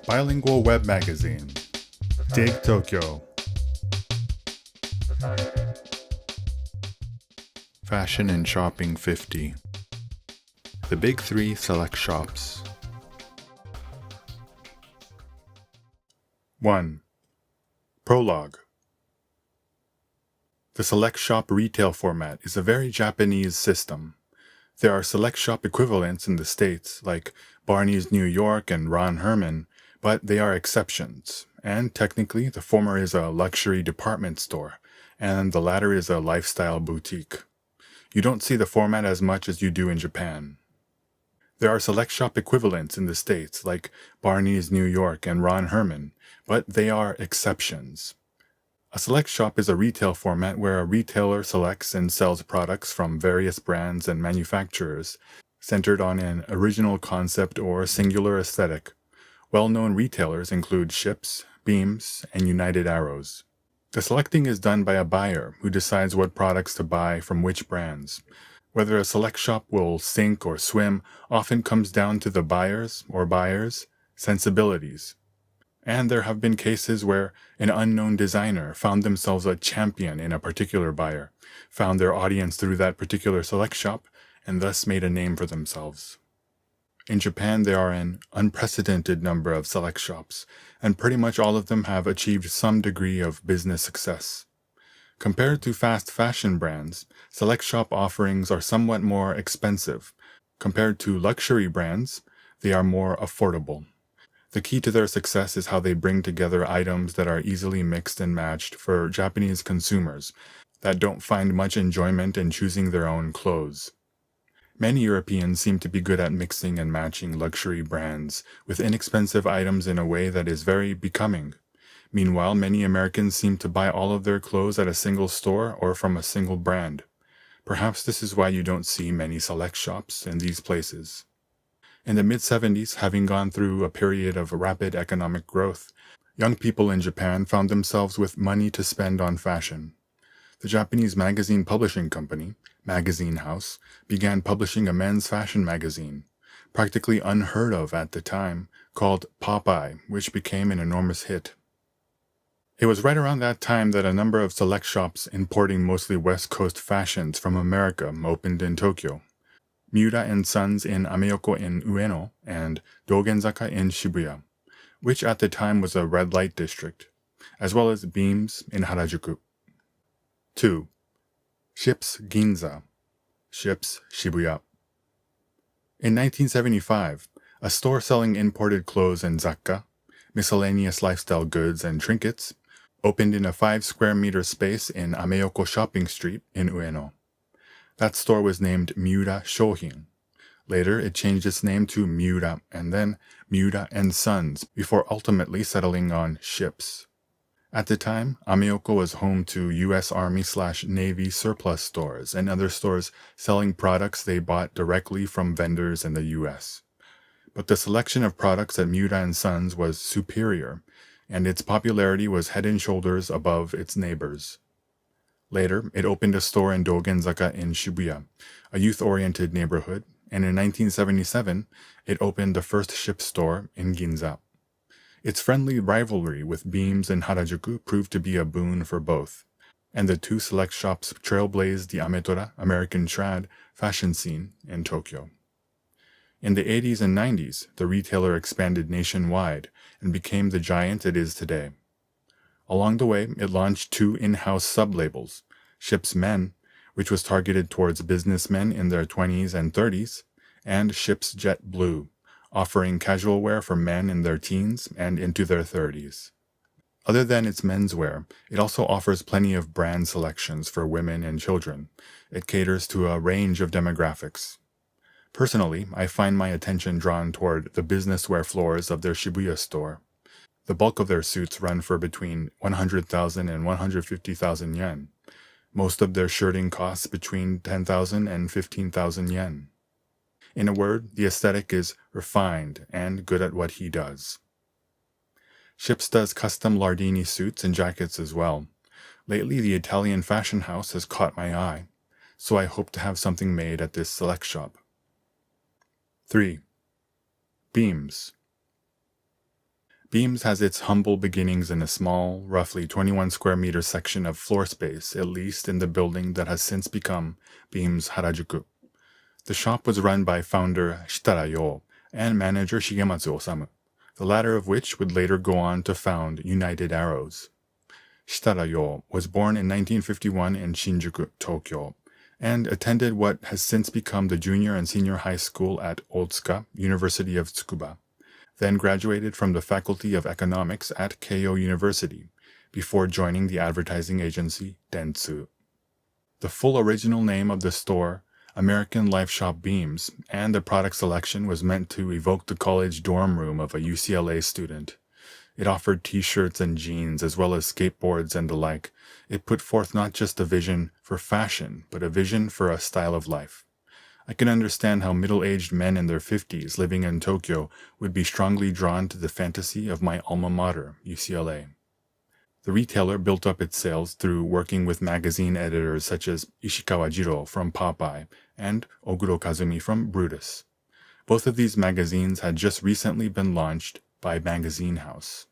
Bilingual Web Magazine. Dig Tokyo. Fashion and Shopping 50. The Big Three Select Shops. 1. Prologue. The select shop retail format is a very Japanese system. There are select shop equivalents in the States, like Barney's New York and Ron Herman, but they are exceptions, and technically the former is a luxury department store, and the latter is a lifestyle boutique. You don't see the format as much as you do in Japan. There are select shop equivalents in the States, like Barney's New York and Ron Herman, but they are exceptions. A select shop is a retail format where a retailer selects and sells products from various brands and manufacturers, centered on an original concept or singular aesthetic. Well-known retailers include Ships, Beams, and United Arrows. The selecting is done by a buyer who decides what products to buy from which brands. Whether a select shop will sink or swim often comes down to the buyers' sensibilities. And there have been cases where an unknown designer found themselves a champion in a particular buyer, found their audience through that particular select shop, and thus made a name for themselves. In Japan, there are an unprecedented number of select shops, and pretty much all of them have achieved some degree of business success. Compared to fast fashion brands, select shop offerings are somewhat more expensive. Compared to luxury brands, they are more affordable. The key to their success is how they bring together items that are easily mixed and matched for Japanese consumers that don't find much enjoyment in choosing their own clothes. Many Europeans seem to be good at mixing and matching luxury brands with inexpensive items in a way that is very becoming. Meanwhile, many Americans seem to buy all of their clothes at a single store or from a single brand. Perhaps this is why you don't see many select shops in these places. In the mid-70s, having gone through a period of rapid economic growth, young people in Japan found themselves with money to spend on fashion. The Japanese magazine publishing company, Magazine House, began publishing a men's fashion magazine, practically unheard of at the time, called Popeye, which became an enormous hit. It was right around that time that a number of select shops importing mostly West Coast fashions from America opened in Tokyo. Miura & Sons in Ameoko in Ueno and Dogenzaka in Shibuya, which at the time was a red light district, as well as Beams in Harajuku. 2. Ships Ginza, Ships Shibuya. In 1975, a store selling imported clothes and zakka, miscellaneous lifestyle goods and trinkets, opened in a 5 square meter space in Ameoko Shopping Street in Ueno. That store was named Miura Shohin. Later, it changed its name to Miura and then Miura & Sons before ultimately settling on Ships. At the time, Ameoko was home to U.S. Army/Navy surplus stores and other stores selling products they bought directly from vendors in the U.S. But the selection of products at Miura & Sons was superior, and its popularity was head and shoulders above its neighbors. Later, it opened a store in Dogenzaka in Shibuya, a youth-oriented neighborhood, and in 1977, it opened the first Ships store in Ginza. Its friendly rivalry with Beams and Harajuku proved to be a boon for both, and the two select shops trailblazed the Ametora, American trad, fashion scene in Tokyo. In the 80s and 90s, the retailer expanded nationwide and became the giant it is today. Along the way, it launched 2 in-house sub-labels, Ships Men, which was targeted towards businessmen in their 20s and 30s, and Ships Jet Blue, offering casual wear for men in their teens and into their 30s. Other than its menswear, it also offers plenty of brand selections for women and children. It caters to a range of demographics. Personally, I find my attention drawn toward the business wear floors of their Shibuya store. The bulk of their suits run for between 100,000 and 150,000 yen. Most of their shirting costs between 10,000 and 15,000 yen. In a word, the aesthetic is refined and good at what he does. Ships does custom Lardini suits and jackets as well. Lately, the Italian fashion house has caught my eye, so I hope to have something made at this select shop. 3. Beams. Beams has its humble beginnings in a small, roughly 21 square meter section of floor space, at least in the building that has since become Beams Harajuku. The shop was run by founder Shitara Yo and manager Shigematsu Osamu, the latter of which would later go on to found United Arrows. Shitara Yo was born in 1951 in Shinjuku, Tokyo, and attended what has since become the junior and senior high school at Otsuka, University of Tsukuba, then graduated from the Faculty of Economics at Keio University, before joining the advertising agency Dentsu. The full original name of the store, American Life Shop Beams, and the product selection was meant to evoke the college dorm room of a UCLA student. It offered t-shirts and jeans as well as skateboards and the like. It put forth not just a vision for fashion, but a vision for a style of life. I can understand how middle-aged men in their 50s living in Tokyo would be strongly drawn to the fantasy of my alma mater, UCLA. The retailer built up its sales through working with magazine editors such as Ishikawa Jiro from Popeye and Oguro Kazumi from Brutus. Both of these magazines had just recently been launched by Magazine House.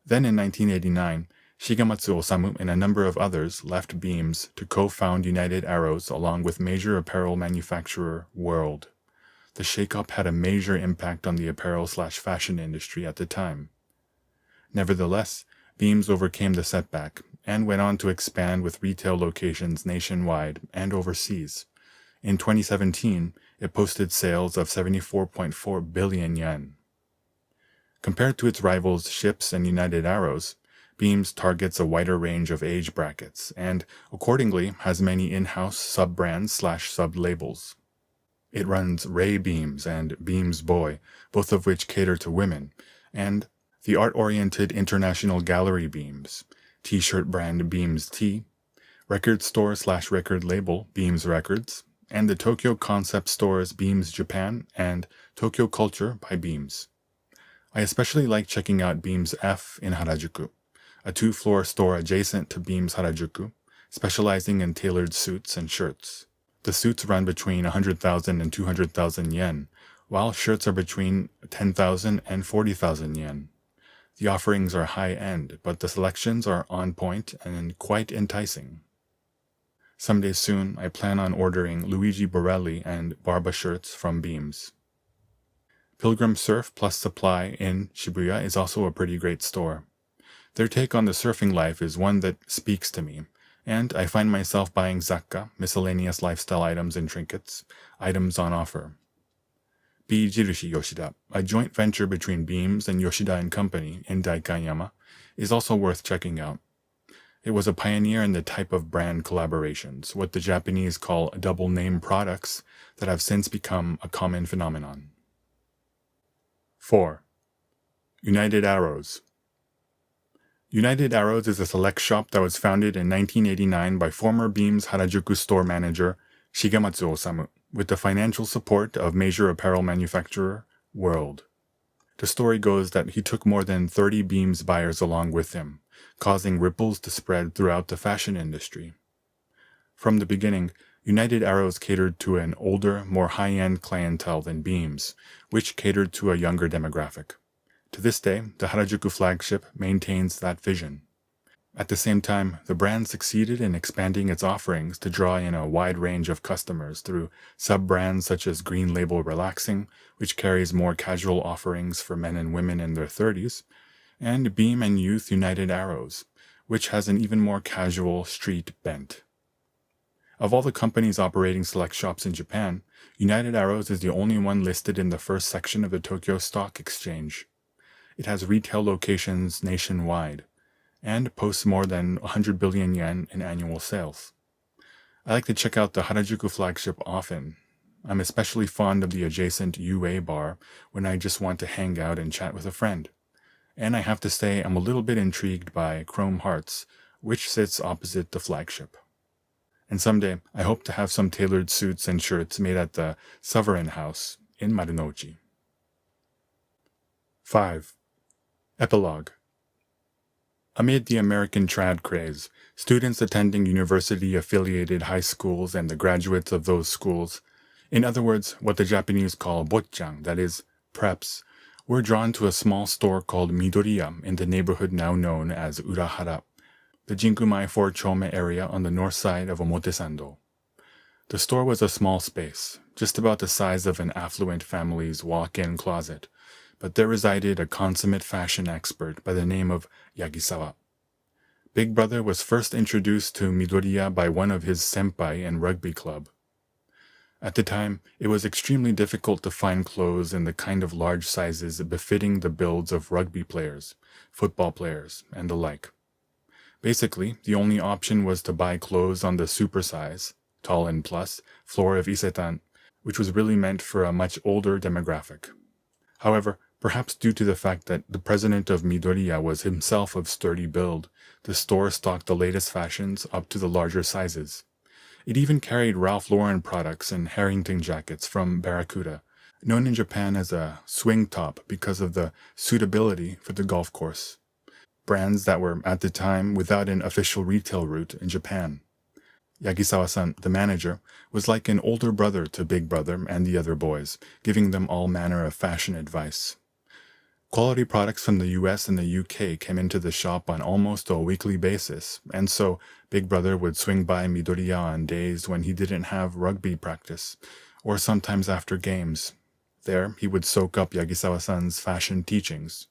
Then in 1989, Shigematsu Osamu and a number of others left Beams to co-found United Arrows along with major apparel manufacturer World. The shakeup had a major impact on the apparel/fashion industry at the time. Nevertheless, Beams overcame the setback and went on to expand with retail locations nationwide and overseas. In 2017, it posted sales of 74.4 billion yen. Compared to its rivals Ships and United Arrows, Beams targets a wider range of age brackets and, accordingly, has many in-house sub-brands/sub-labels. It runs Ray Beams and Beams Boy, both of which cater to women, and the art-oriented International Gallery Beams, t-shirt brand Beams T, record store/record label Beams Records, and the Tokyo concept stores Beams Japan and Tokyo Culture by Beams. I especially like checking out Beams F in Harajuku, a 2-floor store adjacent to Beams Harajuku, specializing in tailored suits and shirts. The suits run between 100,000 and 200,000 yen, while shirts are between 10,000 and 40,000 yen. The offerings are high-end, but the selections are on point and quite enticing. Someday soon, I plan on ordering Luigi Borelli and Barba shirts from Beams. Pilgrim Surf Plus Supply in Shibuya is also a pretty great store. Their take on the surfing life is one that speaks to me, and I find myself buying zakka, miscellaneous lifestyle items and trinkets, items on offer. B. Jirushi Yoshida, a joint venture between Beams and Yoshida & Company in Daikanyama, is also worth checking out. It was a pioneer in the type of brand collaborations, what the Japanese call double-name products, that have since become a common phenomenon. 4. United Arrows. United Arrows is a select shop that was founded in 1989 by former Beams Harajuku store manager Shigematsu Osamu, with the financial support of major apparel manufacturer World. The story goes that he took more than 30 Beams buyers along with him, causing ripples to spread throughout the fashion industry. From the beginning, United Arrows catered to an older, more high-end clientele than Beams, which catered to a younger demographic. To this day, the Harajuku flagship maintains that vision. At the same time, the brand succeeded in expanding its offerings to draw in a wide range of customers through sub-brands such as Green Label Relaxing, which carries more casual offerings for men and women in their 30s, and Beam and Youth United Arrows, which has an even more casual street bent. Of all the companies operating select shops in Japan, United Arrows is the only one listed in the first section of the Tokyo Stock Exchange. It has retail locations nationwide, and posts more than 100 billion yen in annual sales. I like to check out the Harajuku flagship often. I'm especially fond of the adjacent UA bar when I just want to hang out and chat with a friend. And I have to say I'm a little bit intrigued by Chrome Hearts, which sits opposite the flagship. And someday, I hope to have some tailored suits and shirts made at the Sovereign House in Marunouchi. 5. Epilogue. Amid the American trad craze, students attending university-affiliated high schools and the graduates of those schools, in other words, what the Japanese call botchan, that is, preps, We're drawn to a small store called Midoriya in the neighborhood now known as Urahara, the Jinkumai 4-chome area on the north side of Omotesando. The store was a small space, just about the size of an affluent family's walk-in closet, but there resided a consummate fashion expert by the name of Yagisawa. Big Brother was first introduced to Midoriya by one of his senpai in rugby club. At the time, it was extremely difficult to find clothes in the kind of large sizes befitting the builds of rugby players, football players, and the like. Basically, the only option was to buy clothes on the supersize, tall and plus, floor of Isetan, which was really meant for a much older demographic. However, perhaps due to the fact that the president of Midoriya was himself of sturdy build, the store stocked the latest fashions up to the larger sizes. It even carried Ralph Lauren products and Harrington jackets from Barracuda, known in Japan as a swing top because of the suitability for the golf course. Brands that were, at the time, without an official retail route in Japan. Yagisawa-san, the manager, was like an older brother to Big Brother and the other boys, giving them all manner of fashion advice. Quality products from the US and the UK came into the shop on almost a weekly basis, and so Big Brother would swing by Midoriya on days when he didn't have rugby practice, or sometimes after games. There, he would soak up Yagisawa-san's fashion teachings.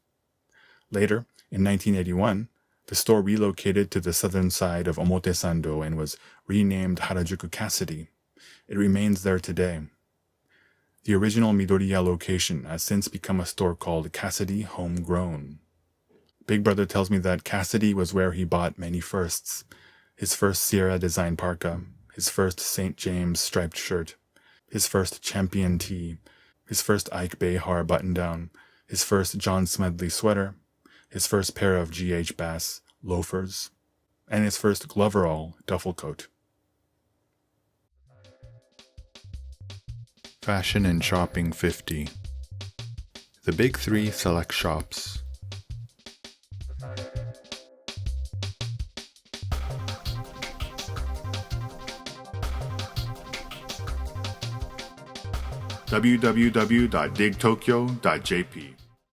Later, in 1981, the store relocated to the southern side of Omotesando and was renamed Harajuku Cassidy. It remains there today. The original Midoriya location has since become a store called Cassidy Homegrown. Big Brother tells me that Cassidy was where he bought many firsts. His first Sierra design parka, his first St. James striped shirt, his first Champion tee, his first Ike Behar button-down, his first John Smedley sweater, his first pair of G.H. Bass loafers, and his first Gloverall duffel coat. Fashion and Shopping 50. The Big Three Select Shops. www.digtokyo.jp